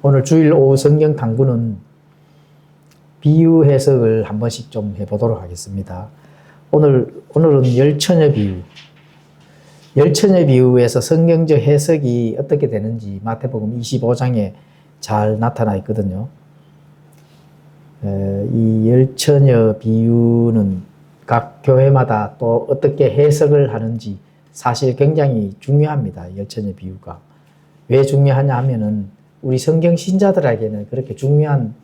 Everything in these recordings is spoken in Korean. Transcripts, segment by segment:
오늘 주일 오후 성경 탐구는 비유 해석을 한 번씩 좀 해보도록 하겠습니다. 오늘은 열처녀 비유. 열처녀 비유에서 성경적 해석이 어떻게 되는지 마태복음 25장에 잘 나타나 있거든요. 이 열처녀 비유는 각 교회마다 또 어떻게 해석을 하는지 사실 굉장히 중요합니다. 열처녀 비유가. 왜 중요하냐 하면은 우리 성경 신자들에게는 그렇게 중요한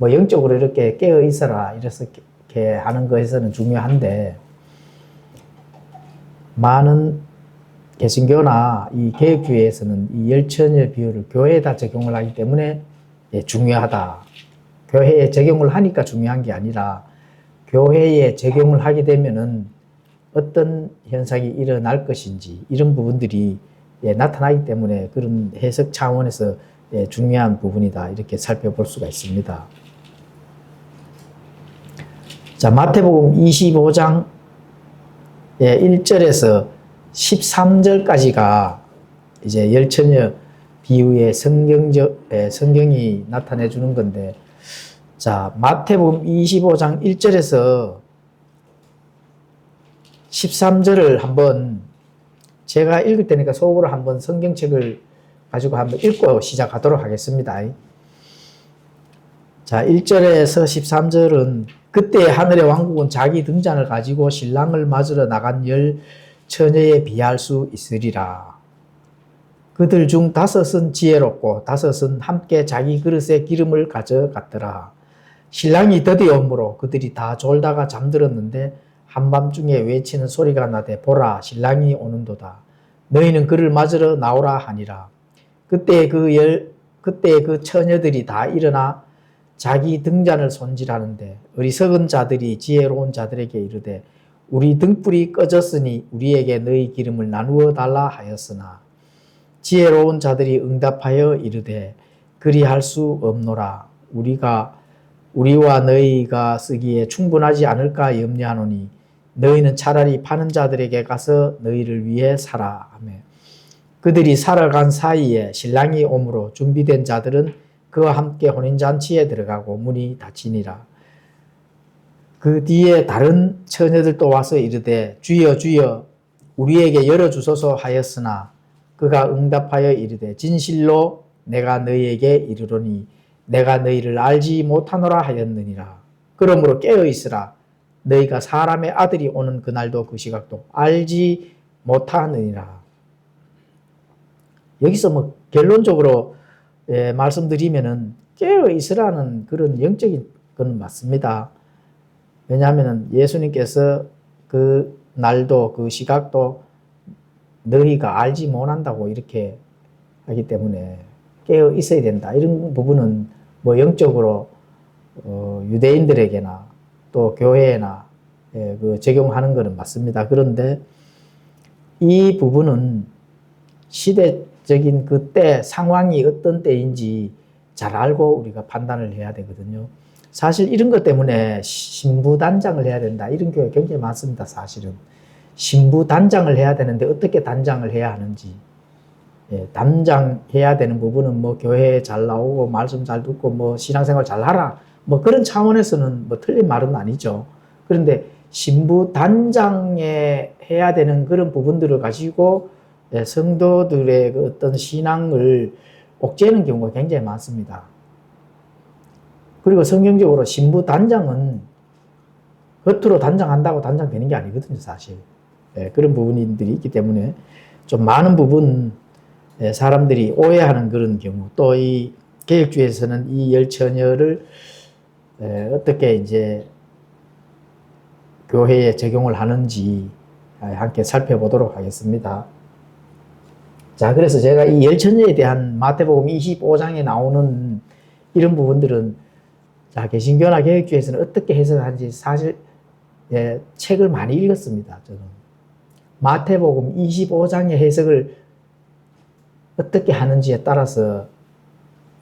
영적으로 이렇게 깨어 있어라 이렇게 하는 것에서는 중요한데, 많은 개신교나 이 개혁주의에서는 이 열처녀 비유를 교회에다 적용을 하기 때문에 중요하다. 교회에 적용을 하니까 중요한 게 아니라 교회에 적용을 하게 되면은 어떤 현상이 일어날 것인지 이런 부분들이 나타나기 때문에 그런 해석 차원에서 중요한 부분이다 이렇게 살펴볼 수가 있습니다. 자, 마태복음 25장 1절에서 13절까지가 이제 열처녀 비유의 성경이 나타내 주는 건데, 자, 마태복음 25장 1절에서 13절을 한번 제가 읽을 테니까 속으로 한번 성경책을 가지고 한번 읽고 시작하도록 하겠습니다. 자, 1절에서 13절은 그때 하늘의 왕국은 자기 등잔을 가지고 신랑을 맞으러 나간 열 처녀에 비할 수 있으리라. 그들 중 5은 지혜롭고 5은 함께 자기 그릇에 기름을 가져갔더라. 신랑이 더디오므로 그들이 다 졸다가 잠들었는데 한밤중에 외치는 소리가 나되 보라, 신랑이 오는도다. 너희는 그를 맞으러 나오라 하니라. 그때 그 처녀들이 다 일어나 자기 등잔을 손질하는데 어리석은 자들이 지혜로운 자들에게 이르되 우리 등불이 꺼졌으니 우리에게 너희 기름을 나누어 달라 하였으나, 지혜로운 자들이 응답하여 이르되 그리할 수 없노라. 우리와 너희가 쓰기에 충분하지 않을까 염려하노니 너희는 차라리 파는 자들에게 가서 너희를 위해 사라 하며, 그들이 살아간 사이에 신랑이 오므로 준비된 자들은 그와 함께 혼인잔치에 들어가고 문이 닫히니라. 그 뒤에 다른 처녀들도 와서 이르되 주여 주여 우리에게 열어주소서 하였으나, 그가 응답하여 이르되 진실로 내가 너희에게 이르노니 내가 너희를 알지 못하노라 하였느니라. 그러므로 깨어 있으라. 너희가 사람의 아들이 오는 그날도 그 시각도 알지 못하느니라. 여기서 결론적으로 말씀드리면은 깨어 있으라는 그런 영적인 건 맞습니다. 왜냐하면 예수님께서 그 날도 그 시각도 너희가 알지 못한다고 이렇게 하기 때문에 깨어 있어야 된다. 이런 부분은 영적으로 유대인들에게나 또 교회나 적용하는 것은 맞습니다. 그런데 이 부분은 시대적인 그때 상황이 어떤 때인지 잘 알고 우리가 판단을 해야 되거든요. 사실 이런 것 때문에 신부 단장을 해야 된다 이런 교회 굉장히 많습니다. 사실은 신부 단장을 해야 되는데 어떻게 단장을 해야 하는지, 단장해야 되는 부분은 교회에 잘 나오고 말씀 잘 듣고 신앙생활 잘 하라 그런 차원에서는 틀린 말은 아니죠. 그런데 신부 단장에 해야 되는 그런 부분들을 가지고 성도들의 그 어떤 신앙을 옥죄는 경우가 굉장히 많습니다. 그리고 성경적으로 신부 단장은 겉으로 단장한다고 단장되는 게 아니거든요, 사실. 그런 부분들이 있기 때문에 좀 많은 부분 사람들이 오해하는 그런 경우, 또 이 개혁주의에서는 이 열처녀를 어떻게 이제 교회에 적용을 하는지 함께 살펴보도록 하겠습니다. 자, 그래서 제가 이 열처녀에 대한 마태복음 25장에 나오는 이런 부분들은 자, 개신교나 개혁주의에서는 어떻게 해석하는지 사실 책을 많이 읽었습니다. 저는 마태복음 25장의 해석을 어떻게 하는지에 따라서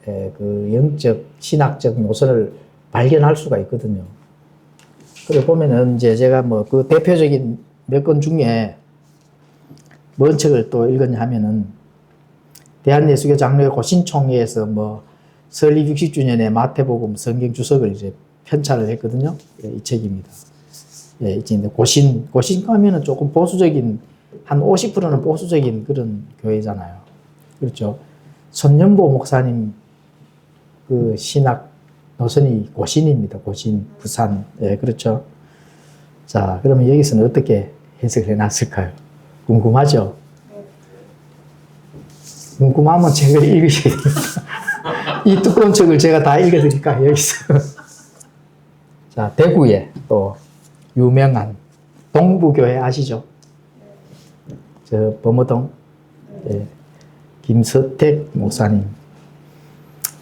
그 영적 신학적 노선을 발견할 수가 있거든요. 그래 보면은 이제 제가 그 대표적인 몇 권 중에 뭔 책을 또 읽었냐 하면은 대한예수교 장로회 고신총회에서 설립 60주년에 마태복음 성경 주석을 이제 편찬을 했거든요. 예, 이 책입니다. 예, 이제 고신 가면은 조금 보수적인, 한 50%는 보수적인 그런 교회잖아요. 그렇죠. 손연보 목사님 그 신학 노선이 고신입니다. 고신, 부산. 예, 그렇죠. 자, 그러면 여기서는 어떻게 해석을 해놨을까요? 궁금하죠? 궁금하면 책을 읽으셔야 됩니다. 이 두꺼운 책을 제가 다 읽어드릴까요? 여기서. 자, 대구에 또 유명한 동부교회 아시죠? 저 범어동. 예, 김서택 목사님.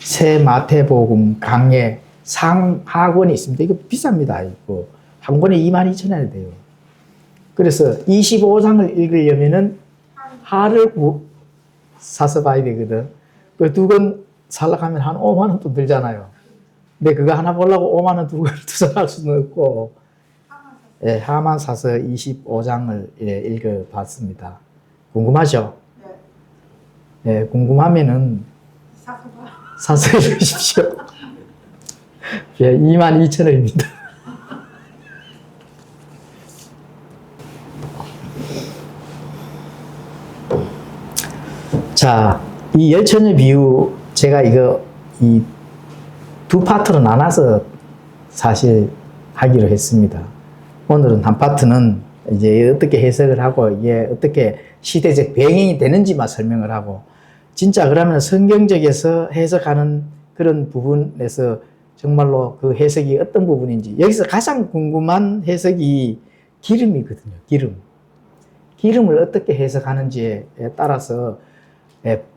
새 마태복음 강해 상하권이 있습니다. 이거 비쌉니다. 이거 한 권에 22,000원이 돼요. 그래서 25장을 읽으려면은 하를 사서 봐야 되거든. 그 두 권 살려고 하면 한 5만 원 돈 들잖아요. 근데 그거 하나 보려고 5만 원 두 권을 투자할 수는 없고, 예, 하만 사서 25장을 예, 읽어봤습니다. 궁금하죠? 네. 예, 궁금하면은 사서 읽으십시오. 예, 22,000원입니다. 자, 이 열처녀 비유, 제가 이거 이 두 파트로 나눠서 사실 하기로 했습니다. 오늘은 한 파트는 이제 어떻게 해석을 하고 이게 어떻게 시대적 배경이 되는지만 설명을 하고, 진짜 그러면 성경적에서 해석하는 그런 부분에서 정말로 그 해석이 어떤 부분인지, 여기서 가장 궁금한 해석이 기름이거든요. 기름을 어떻게 해석하는지에 따라서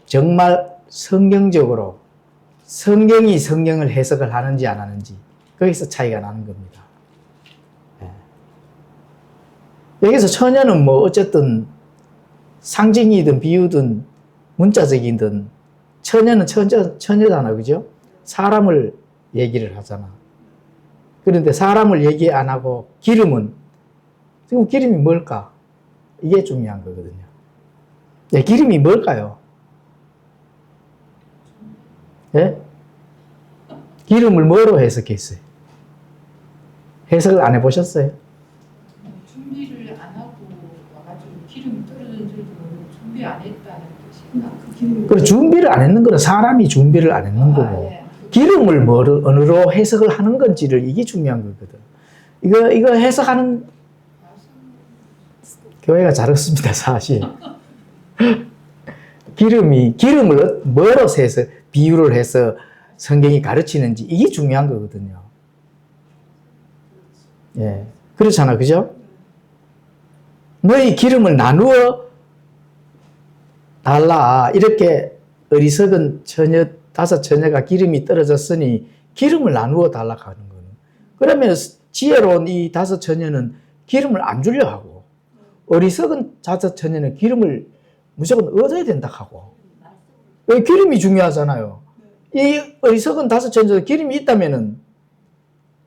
정말 성경적으로 성경이 성경을 해석을 하는지 안 하는지, 거기서 차이가 나는 겁니다. 여기서 처녀는 뭐 어쨌든 상징이든 비유든 문자적이든 처녀는 처녀잖아, 그죠? 사람을 얘기를 하잖아. 그런데 사람을 얘기 안 하고 기름은, 지금 기름이 뭘까? 이게 중요한 거거든요. 네, 기름이 뭘까요? 예? 기름을 뭐로 해석했어요? 해석을 안 해보셨어요? 준비를 안 하고 와가지고 기름이 떨어진 줄도 모르고 준비 안 했다는 뜻인가? 그 기름. 그래, 준비를 안 했는 거는 사람이 준비를 안 했는 거고, 예. 기름을 어느로 해석을 하는 건지를, 이게 중요한 거거든. 이거 해석하는 교회가 잘 없습니다, 사실. 기름을 뭐로 해서 비유를 해서 성경이 가르치는지, 이게 중요한 거거든요. 예. 그렇잖아, 그죠? 너희 기름을 나누어 달라. 이렇게 어리석은 다섯 처녀가 기름이 떨어졌으니 기름을 나누어 달라고 하는 거는. 그러면 지혜로운 이 다섯 처녀는 기름을 안 주려 하고, 어리석은 다섯 처녀는 기름을 무조건 얻어야 된다 하고. 왜? 기름이 중요하잖아요. 이 어리석은 다섯 처녀도 기름이 있다면은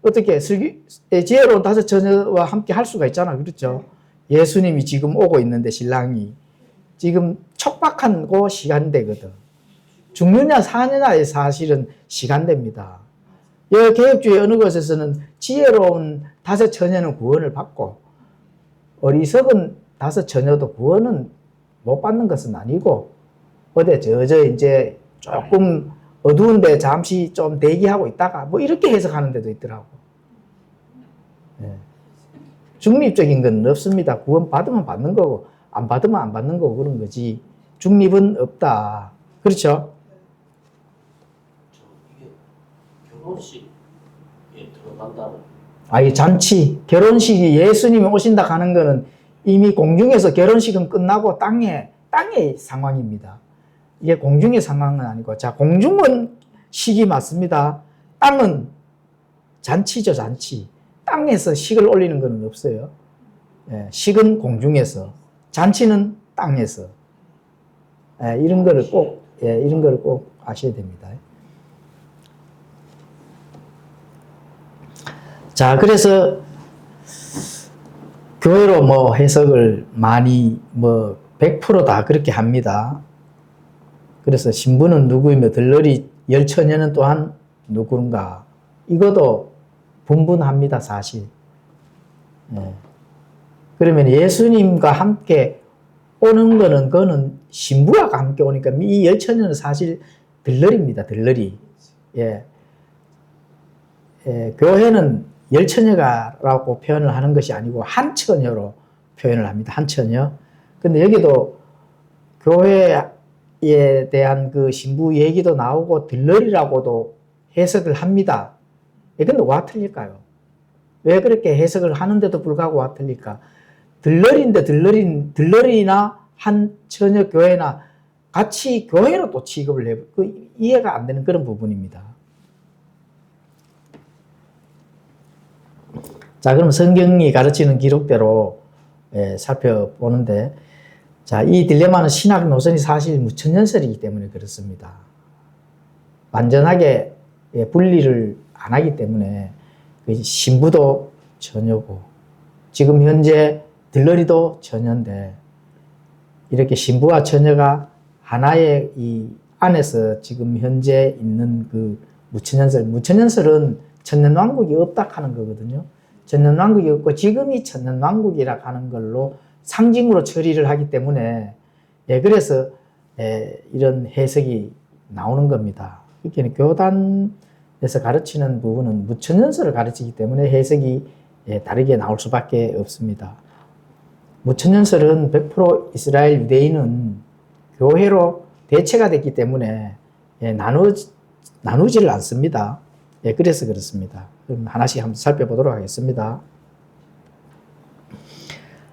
어떻게 지혜로운 다섯 처녀와 함께 할 수가 있잖아. 그렇죠? 예수님이 지금 오고 있는데 신랑이 지금 촉박한 그 시간대거든. 죽느냐 사느냐의 사실은 시간대입니다. 개혁주의 어느 곳에서는 지혜로운 다섯 처녀는 구원을 받고 어리석은 다섯 처녀도 구원은 못 받는 것은 아니고, 어디 이제 조금 어두운데 잠시 좀 대기하고 있다가 뭐 이렇게 해석하는 데도 있더라고. 네. 중립적인 건 없습니다. 구원 받으면 받는 거고 안 받으면 안 받는 거고 그런 거지. 중립은 없다. 그렇죠? 이게 결혼식에 들어간다는. 이 잔치, 결혼식이 예수님이 오신다 하는 거는 이미 공중에서 결혼식은 끝나고 땅의 상황입니다. 이게 공중의 상황은 아니고, 자, 공중은 식이 맞습니다. 땅은 잔치죠, 잔치. 땅에서 식을 올리는 건 없어요. 예, 식은 공중에서, 잔치는 땅에서. 예, 이런 거를 꼭 아셔야 됩니다. 자, 그래서 교회로 뭐 해석을 많이 100% 다 그렇게 합니다. 그래서 신부는 누구이며 들러리 열처녀는 또한 누구인가? 이것도 분분합니다, 사실. 예. 그러면 예수님과 함께 오는 거는, 그거는 신부와 함께 오니까 이 열처녀는 사실 들러리입니다, 들러리. 예. 예, 교회는 열처녀가라고 표현을 하는 것이 아니고 한처녀로 표현을 합니다, 한처녀. 근데 여기도 교회에 대한 그 신부 얘기도 나오고 들러리라고도 해석을 합니다. 예, 근데 와 틀릴까요? 왜 그렇게 해석을 하는데도 불구하고 와 틀릴까? 들러리인데 들러리나 한처녀 교회나 같이 교회로 또 취급을 해, 그 이해가 안 되는 그런 부분입니다. 자, 그럼 성경이 가르치는 기록대로 살펴보는데, 자, 이 딜레마는 신학 노선이 사실 무천년설이기 때문에 그렇습니다. 완전하게 분리를 안 하기 때문에 신부도 처녀고, 지금 현재 들러리도 처녀인데, 이렇게 신부와 처녀가 하나의 이 안에서 지금 현재 있는 그 무천년설은 천년왕국이 없다 하는 거거든요. 천년왕국이 없고 지금이 천년왕국이라 하는 걸로 상징으로 처리를 하기 때문에, 예, 그래서 이런 해석이 나오는 겁니다. 그러니까 교단에서 가르치는 부분은 무천년설을 가르치기 때문에 해석이 다르게 나올 수밖에 없습니다. 무천년설은 100% 이스라엘 유대인은 교회로 대체가 됐기 때문에 나누지를 않습니다. 예, 그래서 그렇습니다. 그럼 하나씩 한번 살펴보도록 하겠습니다.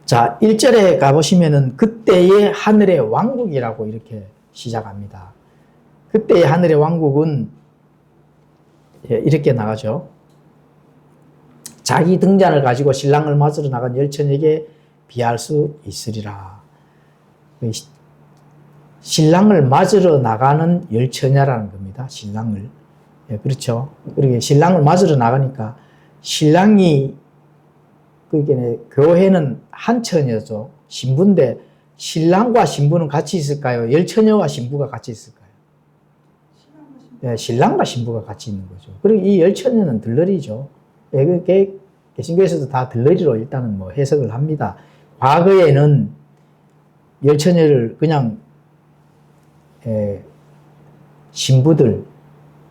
자, 1절에 가보시면은 그때의 하늘의 왕국이라고 이렇게 시작합니다. 그때의 하늘의 왕국은 이렇게 나가죠. 자기 등잔을 가지고 신랑을 맞으러 나간 열처녀에게 비할 수 있으리라. 신랑을 맞으러 나가는 열처녀라는 겁니다. 신랑을. 예, 그렇죠. 그러게 신랑을 맞으러 나가니까 신랑이, 그게 교회는 한처녀죠. 신부인데 신랑과 신부는 같이 있을까요? 열처녀와 신부가 같이 있을까요? 예, 신랑과 신부가 같이 있는 거죠. 그리고 이 열처녀는 들러리죠. 예, 그게 개신교에서도 다 들러리로 일단은 뭐 해석을 합니다. 과거에는 열처녀를 그냥 신부들,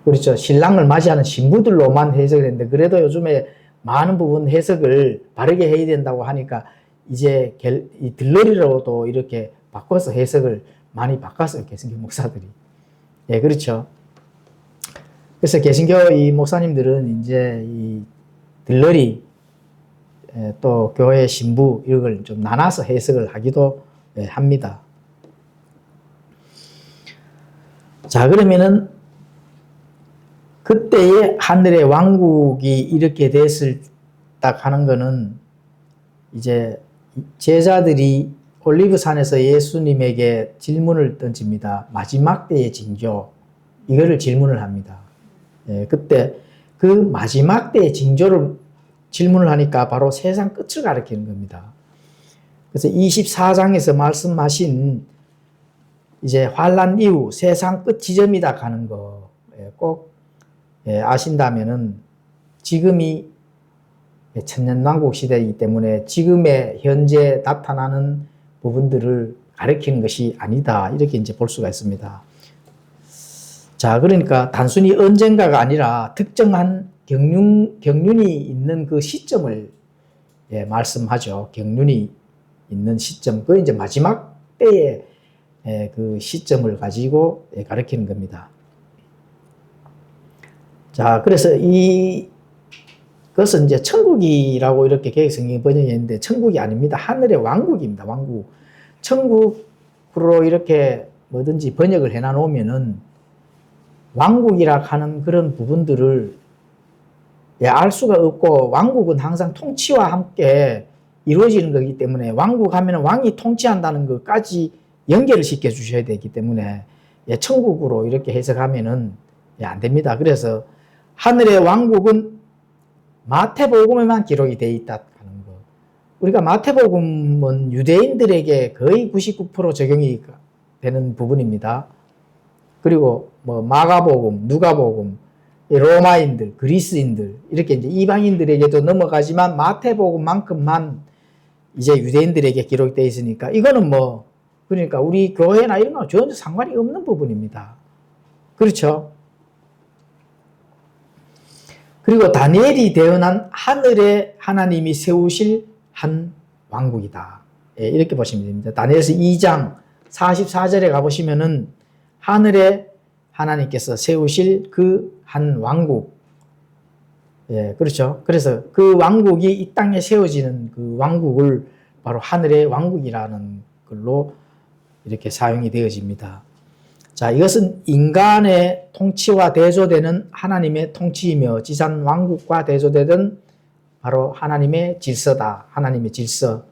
그렇죠. 신랑을 맞이하는 신부들로만 해석을 했는데, 그래도 요즘에 많은 부분 해석을 바르게 해야 된다고 하니까 이제 이 들러리로도 이렇게 바꿔서 해석을 많이 바꿨어요, 개신교 목사들이. 예, 그렇죠. 그래서 개신교 이 목사님들은 이제 이 들러리, 또 교회 신부, 이걸 좀 나눠서 해석을 하기도 합니다. 자, 그러면은 그때의 하늘의 왕국이 이렇게 됐을 딱 하는 거는, 이제 제자들이 올리브산에서 예수님에게 질문을 던집니다. 마지막 때의 징조, 이거를 질문을 합니다. 예, 그때 그 마지막 때의 징조를 질문을 하니까 바로 세상 끝을 가리키는 겁니다. 그래서 24장에서 말씀하신 이제 환란 이후 세상 끝 지점이다 가는 거 꼭 아신다면은, 지금이 천년왕국 시대이기 때문에 지금의 현재 나타나는 부분들을 가리키는 것이 아니다, 이렇게 이제 볼 수가 있습니다. 자, 그러니까 단순히 언젠가가 아니라 특정한 경륜이 있는 그 시점을 말씀하죠. 경륜이 있는 시점, 그 이제 마지막 때의 그 시점을 가지고 가리키는 겁니다. 자, 그래서 그것은 이제 천국이라고 이렇게 개혁성경이 번역했는데, 천국이 아닙니다. 하늘의 왕국입니다. 왕국. 천국으로 이렇게 뭐든지 번역을 해놔 놓으면은 왕국이라 하는 그런 부분들을 알 수가 없고, 왕국은 항상 통치와 함께 이루어지는 거기 때문에, 왕국 하면 왕이 통치한다는 것까지 연결을 시켜 주셔야 되기 때문에 천국으로 이렇게 해석하면은 안 됩니다. 그래서 하늘의 왕국은 마태복음에만 기록이 되어 있다 하는 거. 우리가 마태복음은 유대인들에게 거의 99% 적용이 되는 부분입니다. 그리고 뭐 마가복음, 누가복음, 이 로마인들, 그리스인들 이렇게 이제 이방인들에게도 넘어가지만 마태복음만큼만 이제 유대인들에게 기록되어 있으니까 이거는 뭐 그러니까 우리 교회나 이런 거 전혀 상관이 없는 부분입니다. 그렇죠? 그리고 다니엘이 대언한 하늘에 하나님이 세우실 한 왕국이다. 예, 이렇게 보시면 됩니다. 다니엘서 2장 44절에 가보시면은 하늘에 하나님께서 세우실 그 한 왕국. 예, 그렇죠. 그래서 그 왕국이 이 땅에 세워지는 그 왕국을 바로 하늘의 왕국이라는 걸로 이렇게 사용이 되어집니다. 자, 이것은 인간의 통치와 대조되는 하나님의 통치이며 지상 왕국과 대조되던 바로 하나님의 질서다. 하나님의 질서.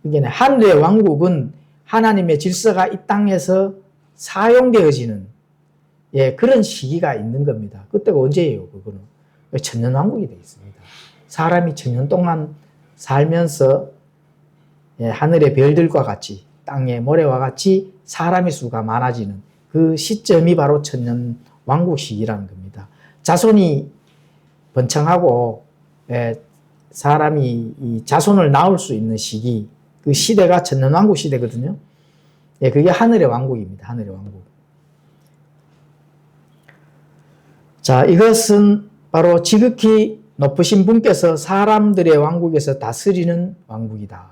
이게 하늘의 왕국은 하나님의 질서가 이 땅에서 사용되어지는 예, 그런 시기가 있는 겁니다. 그때가 언제예요? 그거는 천년왕국이 되겠습니다. 사람이 천년 동안 살면서 예, 하늘의 별들과 같이 땅의 모래와 같이 사람의 수가 많아지는 그 시점이 바로 천년왕국 시기라는 겁니다. 자손이 번창하고 예, 사람이 이 자손을 낳을 수 있는 시기, 그 시대가 천년왕국 시대거든요. 예, 그게 하늘의 왕국입니다. 하늘의 왕국. 자, 이것은 바로 지극히 높으신 분께서 사람들의 왕국에서 다스리는 왕국이다.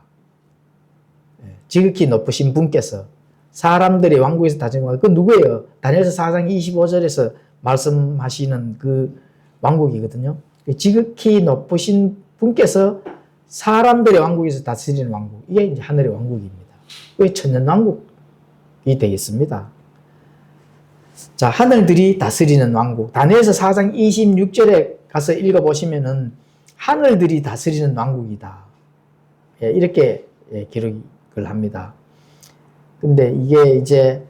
지극히 높으신 분께서 사람들의 왕국에서 다스리는 왕국. 그 누구예요? 다니엘서 4장 25절에서 말씀하시는 그 왕국이거든요. 지극히 높으신 분께서 사람들의 왕국에서 다스리는 왕국. 이게 이제 하늘의 왕국입니다. 그게 천년왕국이 되겠습니다. 자, 하늘들이 다스리는 왕국. 다니엘서 4장 26절에 가서 읽어보시면은 하늘들이 다스리는 왕국이다. 예, 이렇게 예, 기록을 합니다. 근데 이게 이제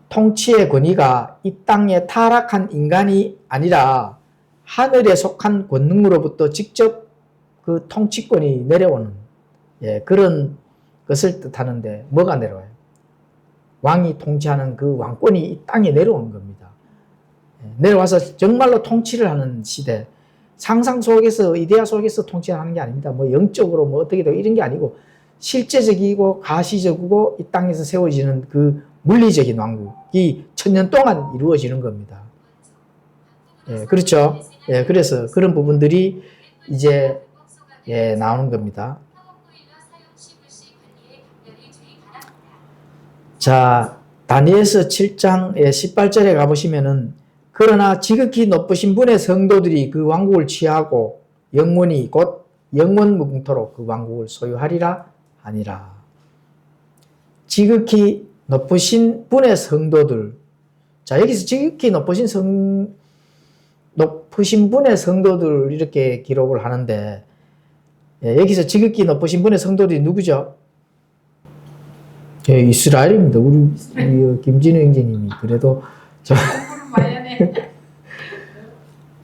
통치의 권위가 이 땅에 타락한 인간이 아니라 하늘에 속한 권능으로부터 직접 그 통치권이 내려오는 예, 그런 것을 뜻하는데 뭐가 내려와요? 왕이 통치하는 그 왕권이 이 땅에 내려오는 겁니다. 내려와서 정말로 통치를 하는 시대. 상상 속에서, 이데아 속에서 통치를 하는 게 아닙니다. 뭐 영적으로 뭐 어떻게 되고 이런 게 아니고 실제적이고 가시적이고 이 땅에서 세워지는 그 물리적인 왕국이 천년 동안 이루어지는 겁니다. 예, 그렇죠. 예, 그래서 그런 부분들이 이제 예, 나오는 겁니다. 자, 다니엘서 7장 18절에 가보시면은 그러나 지극히 높으신 분의 성도들이 그 왕국을 취하고 영원히 곧 영원 무궁토록 그 왕국을 소유하리라 하니라. 지극히 높으신 분의 성도들. 자, 여기서 지극히 높으신 분의 성도들 이렇게 기록을 하는데 예, 여기서 지극히 높으신 분의 성도들이 누구죠? 예, 이스라엘입니다. 우리 김진우 형제님이 그래도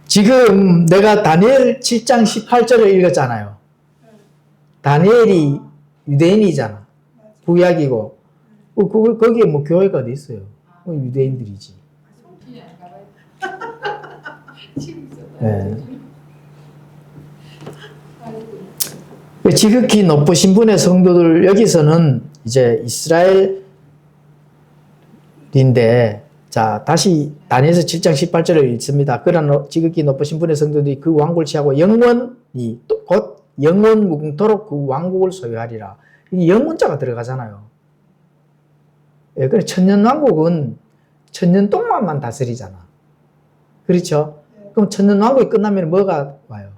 지금 내가 다니엘 7장 18절을 읽었잖아요. 다니엘이 유대인이잖아. 구약이고 거기에 뭐 교회가 어디 있어요? 유대인들이지. 네. 지극히 높으신 분의 성도들 여기서는 이제 이스라엘인데 자, 다시 다니엘서 7장 18절을 읽습니다. 그러나 지극히 높으신 분의 성도들이 그 왕국을 취하고 영원히 곧 영원 무궁토록 그 왕국을 소유하리라. 이 영원자가 들어가잖아요. 예, 그래 천년 왕국은 천년 동안만 다스리잖아. 그렇죠? 그럼 천년 왕국이 끝나면 뭐가 와요?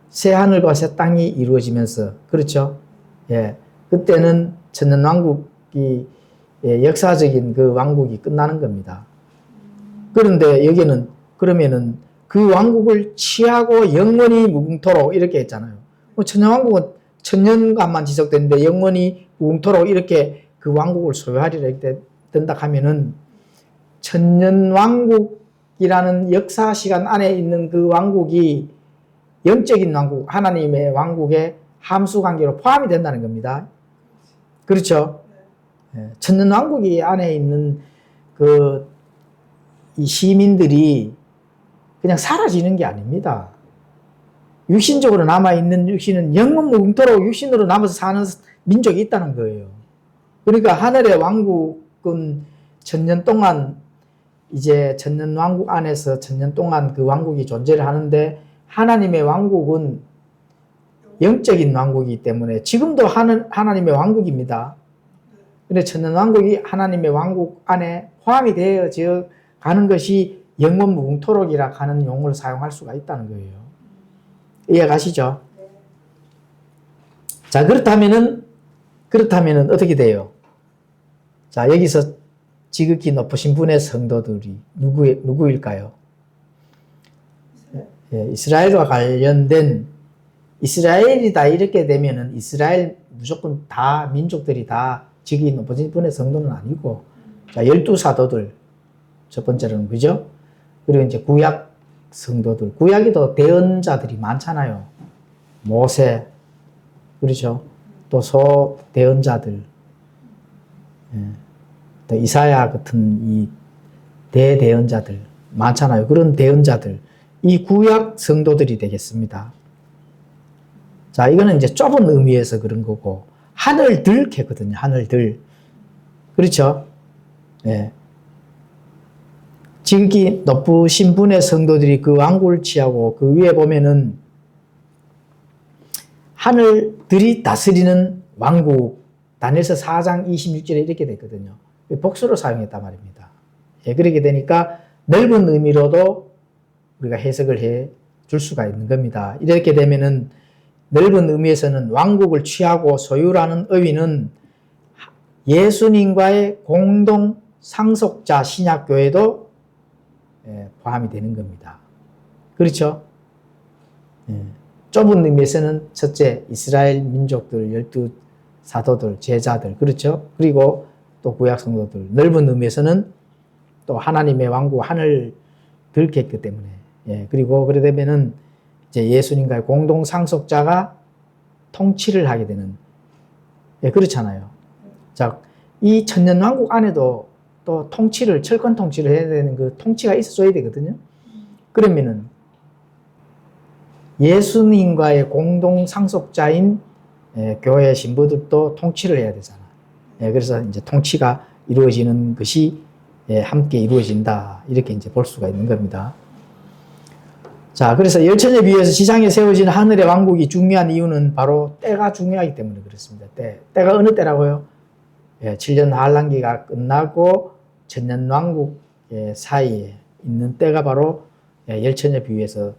새 하늘과 새 땅이 이루어지면서 그렇죠? 예, 그때는 천년 왕국이 예, 역사적인 그 왕국이 끝나는 겁니다. 그런데 여기는 그러면은 그 왕국을 취하고 영원히 무궁토록 이렇게 했잖아요. 천년 왕국은 천년간만 지속되는데 영원히 무궁토록 이렇게 그 왕국을 소유하리라 이렇게 된다 하면은 천년 왕국이라는 역사 시간 안에 있는 그 왕국이 영적인 왕국, 하나님의 왕국의 함수 관계로 포함이 된다는 겁니다. 그렇죠? 천년 왕국이 안에 있는 그 이 시민들이 그냥 사라지는 게 아닙니다. 육신적으로 남아있는 육신은 영원 무궁토록 육신으로 남아서 사는 민족이 있다는 거예요. 그러니까 하늘의 왕국은 천년 동안 이제 천년 왕국 안에서 천년 동안 그 왕국이 존재를 하는데 하나님의 왕국은 영적인 왕국이기 때문에 지금도 하나님의 왕국입니다. 근데 천년 왕국이 하나님의 왕국 안에 포함이 되어져 가는 것이 영원 무궁토록이라 하는 용어를 사용할 수가 있다는 거예요. 이해가시죠? 자, 그렇다면은 어떻게 돼요? 자, 여기서 지극히 높으신 분의 성도들이 누구일까요? 이스라엘과 관련된 이스라엘이다 이렇게 되면은 이스라엘 무조건 다 민족들이 다 지극히 높으신 분의 성도는 아니고, 자, 12사도들 첫 번째로는 그죠? 그리고 이제 구약 성도들, 구약에도 대언자들이 많잖아요. 모세, 그렇죠? 또 소대언자들, 또 이사야 같은 이 대대언자들 많잖아요. 그런 대언자들, 이 구약 성도들이 되겠습니다. 자, 이거는 이제 좁은 의미에서 그런 거고, 하늘들 했거든요. 하늘들. 그렇죠? 예. 지극히 높으신 분의 성도들이 그 왕국을 취하고 그 위에 보면은 하늘들이 다스리는 왕국, 다니엘서 4장 26절에 이렇게 됐거든요. 복수로 사용했단 말입니다. 예, 그렇게 되니까 넓은 의미로도 우리가 해석을 해 줄 수가 있는 겁니다. 이렇게 되면은 넓은 의미에서는 왕국을 취하고 소유라는 의미는 예수님과의 공동 상속자 신약교회도 포함이 되는 겁니다. 그렇죠? 좁은 의미에서는 첫째 이스라엘 민족들, 12사도들, 제자들, 그렇죠? 그리고 또 구약 성도들. 넓은 의미에서는 또 하나님의 왕국 하늘 들켰기 때문에, 그리고 그래 되면은 이제 예수님과의 공동 상속자가 통치를 하게 되는, 그렇잖아요. 자, 이 천년 왕국 안에도 또 통치를, 철권 통치를 해야 되는 그 통치가 있어줘야 되거든요. 그러면은 예수님과의 공동 상속자인 교회 신부들도 통치를 해야 되잖아. 그래서 이제 통치가 이루어지는 것이 함께 이루어진다. 이렇게 이제 볼 수가 있는 겁니다. 자, 그래서 열천에 비해서 지상에 세워진 하늘의 왕국이 중요한 이유는 바로 때가 중요하기 때문에 그렇습니다. 때가 어느 때라고요? 7년 환란기가 끝나고 천년 왕국 사이에 있는 때가 바로 열천에 비해서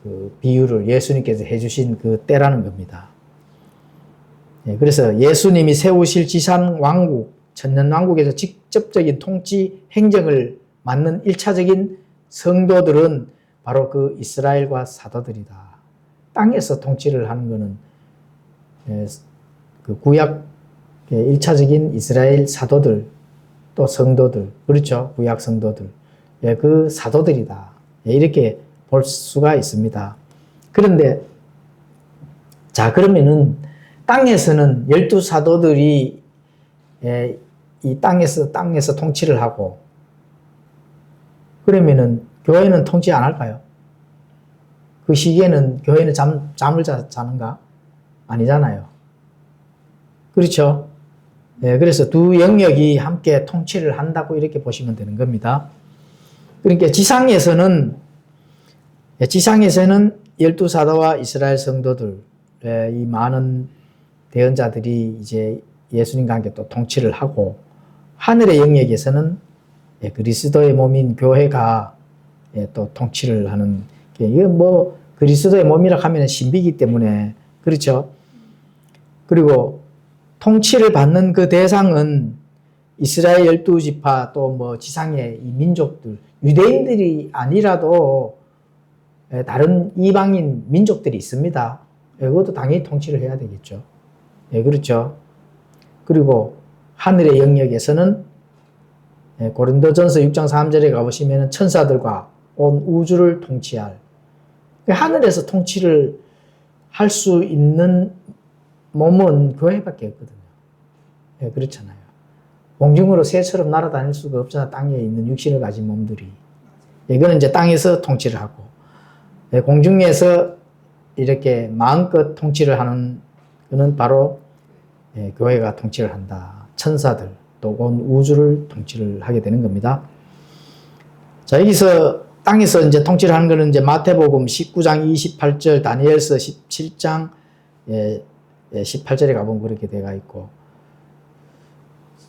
그 비유를 예수님께서 해주신 그 때라는 겁니다. 그래서 예수님이 세우실 지상 왕국, 천년 왕국에서 직접적인 통치 행정을 맡는 1차적인 성도들은 바로 그 이스라엘과 사도들이다. 땅에서 통치를 하는 것은 그 구약 1차적인 이스라엘 사도들, 또 성도들, 그렇죠? 구약 성도들, 그 사도들이다. 이렇게 볼 수가 있습니다. 그런데 자, 그러면은 땅에서는 12사도들이 이 땅에서 통치를 하고, 그러면은 교회는 통치 안 할까요? 그 시기에는 교회는 잠을 자는가? 아니잖아요. 그렇죠? 그래서 두 영역이 함께 통치를 한다고 이렇게 보시면 되는 겁니다. 그러니까 지상에서는 12사도와 이스라엘 성도들, 이 많은 대언자들이 이제 예수님과 함께 또 통치를 하고, 하늘의 영역에서는 그리스도의 몸인 교회가 또 통치를 하는, 이게 뭐 그리스도의 몸이라 하면 신비이기 때문에, 그렇죠? 그리고 통치를 받는 그 대상은 이스라엘 12지파 또 뭐 지상의 이 민족들, 유대인들이 아니라도 다른 이방인 민족들이 있습니다. 그것도 당연히 통치를 해야 되겠죠. 그렇죠. 그리고 하늘의 영역에서는 고린도전서 6장 3절에 가보시면 천사들과 온 우주를 통치할, 하늘에서 통치를 할 수 있는 몸은 교회밖에 없거든요. 그렇잖아요. 공중으로 새처럼 날아다닐 수가 없잖아. 땅에 있는 육신을 가진 몸들이. 이거는 이제 땅에서 통치를 하고, 공중에서 이렇게 마음껏 통치를 하는 것은 바로 교회가 통치를 한다. 천사들, 또 온 우주를 통치를 하게 되는 겁니다. 자, 여기서 땅에서 이제 통치를 하는 것은 이제 마태복음 19장 28절, 다니엘서 17장 18절에 가보면 그렇게 되어 있고,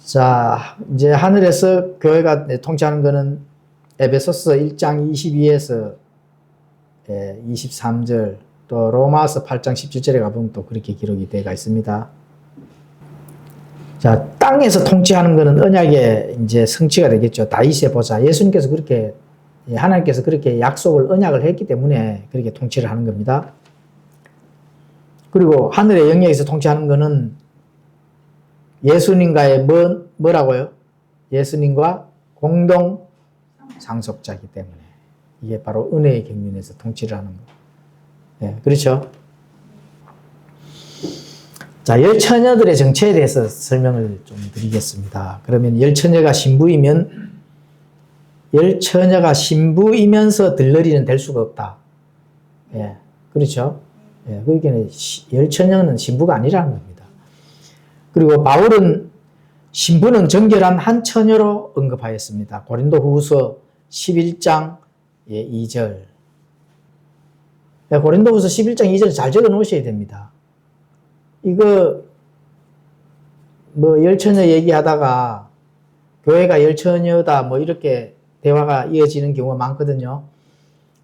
자, 이제 하늘에서 교회가 통치하는 것은 에베소서 1장 22에서 23절, 또 로마서 8장 17절에 가보면 또 그렇게 기록이 되어 있습니다. 자, 땅에서 통치하는 것은 언약의 이제 성취가 되겠죠. 다윗의 보좌. 예수님께서 그렇게, 하나님께서 그렇게 약속을, 언약을 했기 때문에 그렇게 통치를 하는 겁니다. 그리고 하늘의 영역에서 통치하는 것은 예수님과의 뭐라고요? 예수님과 공동 상속자이기 때문에 이게 바로 은혜의 경륜에서 통치를 하는 거예요. 그렇죠? 자, 열처녀들의 정체에 대해서 설명을 좀 드리겠습니다. 그러면 열처녀가 신부이면서 들러리는 될 수가 없다. 그렇죠? 그러니까 열처녀는 신부가 아니라는 겁니다. 그리고 바울은 신부는 정결한 한 처녀로 언급하였습니다. 고린도후서 11장 2절. 고린도후서 11장 2절 잘 적어 놓으셔야 됩니다. 이거 뭐 열처녀 얘기하다가 교회가 열처녀다 뭐 이렇게 대화가 이어지는 경우가 많거든요.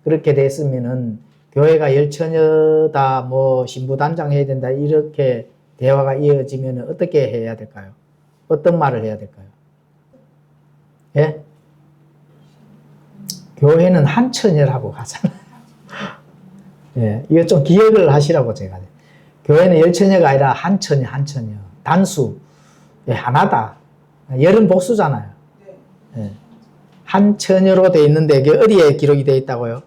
그렇게 됐으면은 교회가 열처녀다 뭐 신부단장 해야 된다 이렇게 대화가 이어지면 어떻게 해야 될까요? 어떤 말을 해야 될까요? 예? 교회는 한 처녀라고 하잖아요. 이거 좀 기억을 하시라고 제가. 교회는 열처녀가 아니라 한 처녀, 단수, 하나다. 열은 복수잖아요. 한 처녀로 되어 있는데 이게 어디에 기록이 되어 있다고요?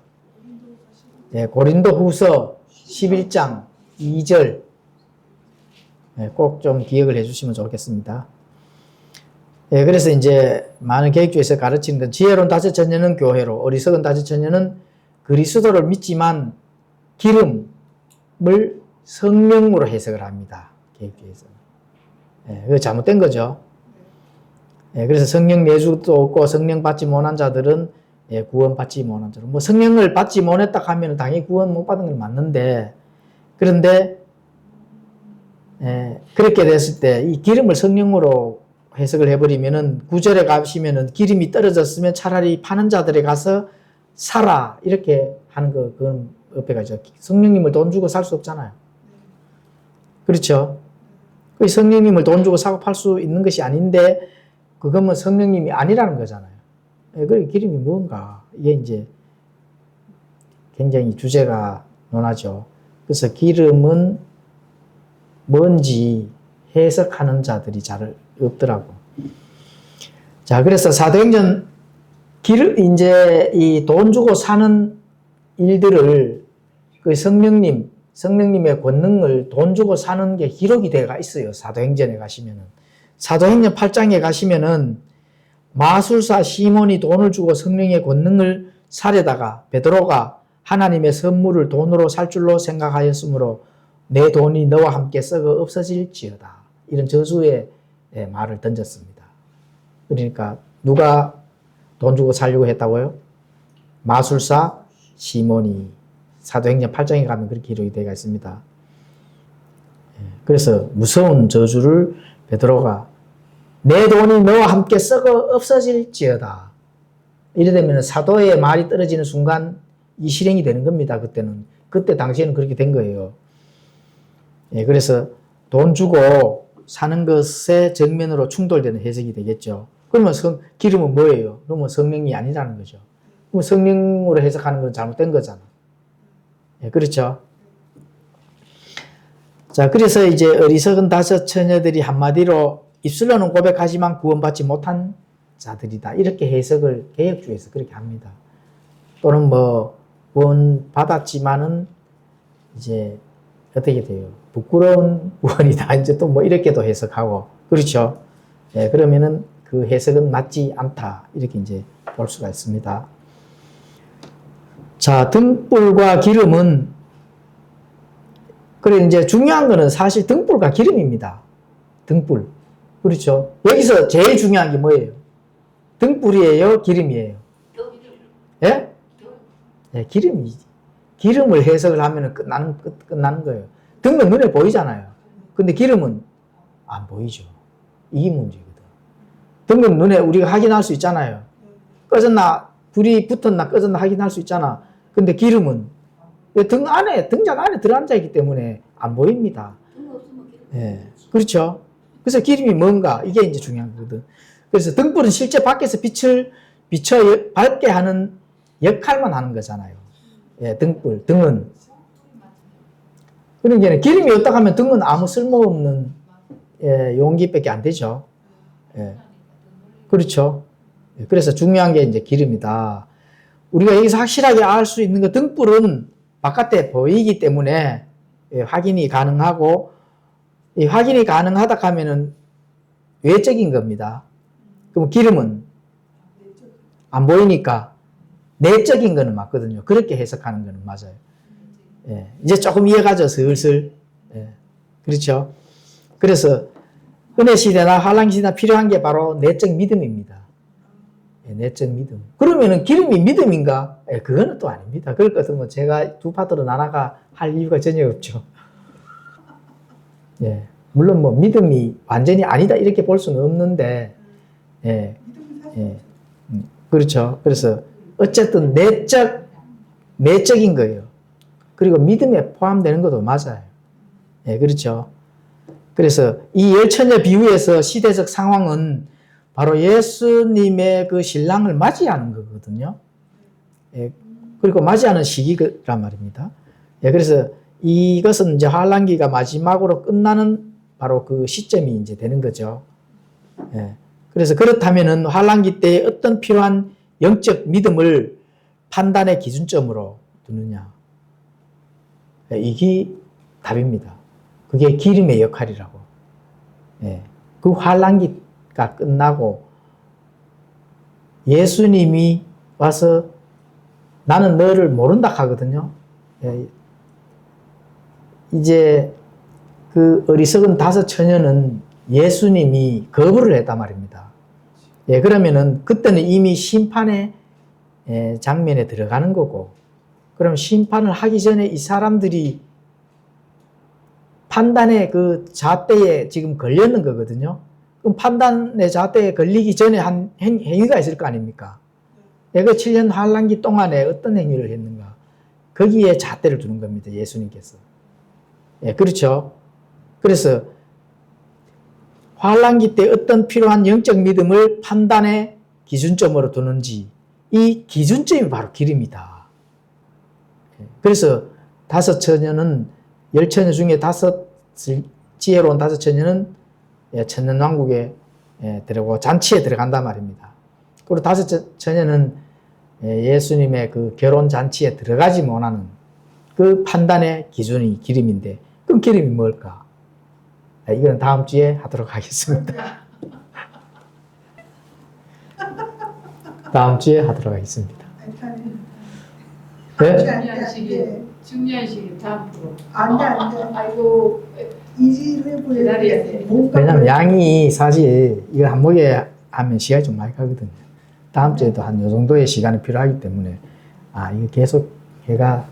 고린도후서 11장 2절. 꼭 좀 기억을 해주시면 좋겠습니다. 그래서 이제 많은 개혁주에서 가르치는 건 지혜로운 다섯 처녀는 교회로, 어리석은 다섯 처녀는 그리스도를 믿지만 기름을 성령으로 해석을 합니다. 개혁주에서는. 그거 잘못된 거죠. 그래서 성령 내주도 없고 성령 받지 못한 자들은 구원 받지 못한 자들. 뭐 성령을 받지 못했다 하면 당연히 구원 못 받은 건 맞는데, 그런데 그렇게 됐을 때 이 기름을 성령으로 해석을 해버리면은 구절에 가시면은 기름이 떨어졌으면 차라리 파는 자들에 가서 사라 이렇게 하는 거 그건 옆에 가죠. 성령님을 돈 주고 살 수 없잖아요. 그렇죠? 그 성령님을 돈 주고 사고 팔 수 있는 것이 아닌데 그거면 성령님이 아니라는 거잖아요. 그래 기름이 뭔가 이게 이제 굉장히 주제가 논하죠. 그래서 기름은 뭔지 해석하는 자들이 잘 없더라고. 자, 그래서 사도행전 이제 이 돈 주고 사는 일들을 그 성령님의 권능을 돈 주고 사는 게 기록이 되어 있어요. 사도행전에 가시면은. 사도행전 8장에 가시면은 마술사 시몬이 돈을 주고 성령의 권능을 사려다가 베드로가 하나님의 선물을 돈으로 살 줄로 생각하였으므로 내 돈이 너와 함께 썩어 없어질지어다. 이런 저주의 말을 던졌습니다. 그러니까 누가 돈 주고 살려고 했다고요? 마술사 시몬이. 사도행전 8장에 가면 그렇게 기록이 되어 있습니다. 그래서 무서운 저주를 베드로가 내 돈이 너와 함께 썩어 없어질지어다. 이래 되면 사도의 말이 떨어지는 순간 이 실행이 되는 겁니다. 그때 당시에는 그렇게 된 거예요. 그래서 돈 주고 사는 것에 정면으로 충돌되는 해석이 되겠죠. 그러면 기름은 뭐예요? 그러면 성령이 아니라는 거죠. 그럼 성령으로 해석하는 건 잘못된 거잖아. 그렇죠? 자, 그래서 이제 어리석은 다섯 처녀들이 한마디로 입술로는 고백하지만 구원받지 못한 자들이다. 이렇게 해석을 개혁주에서 그렇게 합니다. 또는 뭐 구원받았지만은 이제 어떻게 돼요? 부끄러운 구원이다. 이제 또 뭐 이렇게도 해석하고. 그렇죠? 그러면은 그 해석은 맞지 않다. 이렇게 이제 볼 수가 있습니다. 자, 등불과 기름은, 그래, 이제 중요한 거는 사실 등불과 기름입니다. 등불. 그렇죠. 여기서 제일 중요한 게 뭐예요? 등불이에요? 기름이에요? 예? 예, 기름이지. 기름을 해석을 하면 끝나는 거예요. 등은 눈에 보이잖아요. 근데 기름은 안 보이죠. 이게 문제거든. 등은 눈에 우리가 확인할 수 있잖아요. 꺼졌나, 불이 붙었나, 꺼졌나 확인할 수 있잖아. 근데 기름은 등잔 안에 들어앉아 있기 때문에 안 보입니다. 예, 그렇죠. 그래서 기름이 뭔가, 이게 이제 중요한 거거든. 그래서 등불은 실제 밖에서 빛을 밝게 하는 역할만 하는 거잖아요. 예, 등은. 그러니까 기름이 없다 하면 등은 아무 쓸모없는 용기밖에 안 되죠. 예, 그렇죠. 예, 그래서 중요한 게 이제 기름이다. 우리가 여기서 확실하게 알 수 있는 거, 등불은 바깥에 보이기 때문에 확인이 가능하고, 이 확인이 가능하다 하면은 외적인 겁니다. 그럼 기름은 안 보이니까 내적인 거는 맞거든요. 그렇게 해석하는 거는 맞아요. 예, 이제 조금 이해가죠, 슬슬. 예, 그렇죠. 그래서 은혜 시대나 환란 시대나 필요한 게 바로 내적 믿음입니다. 예, 내적 믿음. 그러면은 기름이 믿음인가? 예, 그거는 또 아닙니다. 그럴 것 같으면 제가 두 파트로 나눠가 할 이유가 전혀 없죠. 예, 물론 뭐 믿음이 완전히 아니다 이렇게 볼 수는 없는데, 예, 예, 그렇죠. 그래서 어쨌든 내적인 거예요. 그리고 믿음에 포함되는 것도 맞아요. 예, 그렇죠. 그래서 이 열처녀 비유에서 시대적 상황은 바로 예수님의 그 신랑을 맞이하는 거거든요. 예, 그리고 맞이하는 시기란 말입니다. 예, 그래서 이것은 이제 환란기가 마지막으로 끝나는 바로 그 시점이 이제 되는 거죠. 예, 그래서 그렇다면은 환란기 때에 어떤 필요한 영적 믿음을 판단의 기준점으로 두느냐. 예, 이게 답입니다. 그게 기름의 역할이라고. 예, 그 환란기가 끝나고 예수님이 와서 나는 너를 모른다 하거든요. 예, 이제 그 어리석은 다섯 처녀는 예수님이 거부를 했단 말입니다. 예, 그러면은 그때는 이미 심판의 장면에 들어가는 거고, 그럼 심판을 하기 전에 이 사람들이 판단의 그 잣대에 지금 걸렸는 거거든요. 그럼 판단의 잣대에 걸리기 전에 한 행위가 있을 거 아닙니까? 예, 그 7년 환란기 동안에 어떤 행위를 했는가? 거기에 잣대를 두는 겁니다. 예수님께서. 예, 그렇죠. 그래서 환란기 때 어떤 필요한 영적 믿음을 판단의 기준점으로 두는지, 이 기준점이 바로 기름이다. 그래서 다섯 처녀는 열 처녀 중에 지혜로운 다섯 처녀는 천년왕국에 들어가고 잔치에 들어간단 말입니다. 그리고 다섯 처녀는 예수님의 그 결혼 잔치에 들어가지 못하는 그 판단의 기준이 기름인데, 그럼 기름이 뭘까? 이건 다음 주에 하도록 하겠습니다. 다음 주에 하도록 하겠습니다. 네? 중요한 시기 다음 프로. 안 돼. 아이고, 이지를 기다려야 돼. 왜냐면 양이 사실 이거 한 목에 하면 시간이 좀 많이 가거든요. 다음 주에도 한 요 정도의 시간이 필요하기 때문에, 이거 계속 해가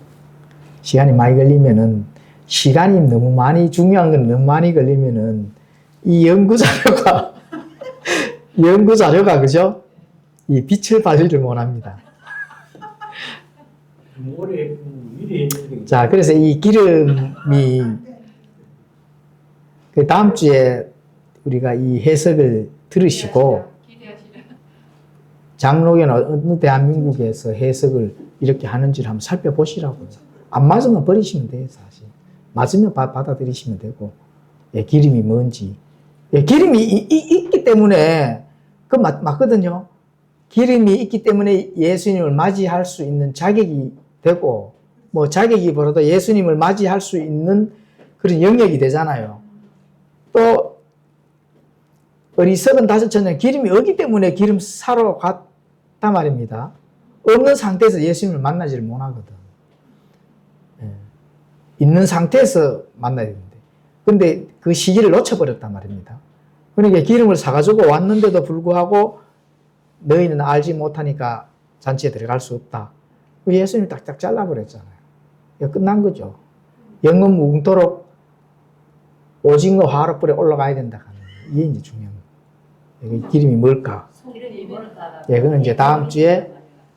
시간이 많이 걸리면은, 시간이 너무 많이, 중요한 건 너무 많이 걸리면은, 이 연구자료가, 그죠? 이 빛을 발휘를 못 합니다. 자, 그래서 이 기름이, 그 다음 주에 우리가 이 해석을 들으시고, 장로교는 어느 대한민국에서 해석을 이렇게 하는지를 한번 살펴보시라고요. 안 맞으면 버리시면 돼요, 사실. 맞으면 받아들이시면 되고, 예, 기름이 뭔지. 예, 기름이 있기 때문에, 맞거든요. 기름이 있기 때문에 예수님을 맞이할 수 있는 자격이 되고, 뭐 자격이 벌어도 예수님을 맞이할 수 있는 그런 영역이 되잖아요. 또 어리석은 다섯 처녀는 기름이 없기 때문에 기름 사러 갔단 말입니다. 없는 상태에서 예수님을 만나지를 못하거든. 예. 있는 상태에서 만나야 되는데. 근데 그 시기를 놓쳐버렸단 말입니다. 그러니까 기름을 사가지고 왔는데도 불구하고 너희는 알지 못하니까 잔치에 들어갈 수 없다. 예수님이 딱딱 잘라버렸잖아요. 이거 끝난 거죠. 영원 무궁토록 오징어 화로불에 올라가야 된다. 이게 이제 중요한 거예요. 이게 기름이 뭘까? 예, 그는 이제 다음 주에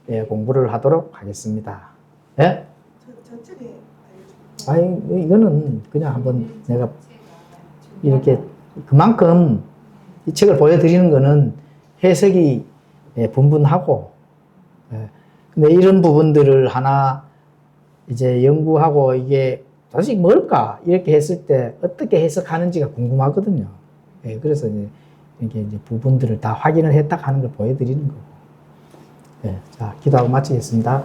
예, 공부를 하도록 하겠습니다. 예? 저쪽에 아니, 이거는 그냥 한번 내가 이렇게 그만큼 이 책을 보여드리는 거는 해석이 예, 분분하고, 예. 근데 이런 부분들을 하나 이제 연구하고 이게 도대체 뭘까? 이렇게 했을 때 어떻게 해석하는지가 궁금하거든요. 예, 그래서 이렇게 이제 부분들을 다 확인을 했다 하는 걸 보여드리는 거고. 예, 자, 기도하고 마치겠습니다.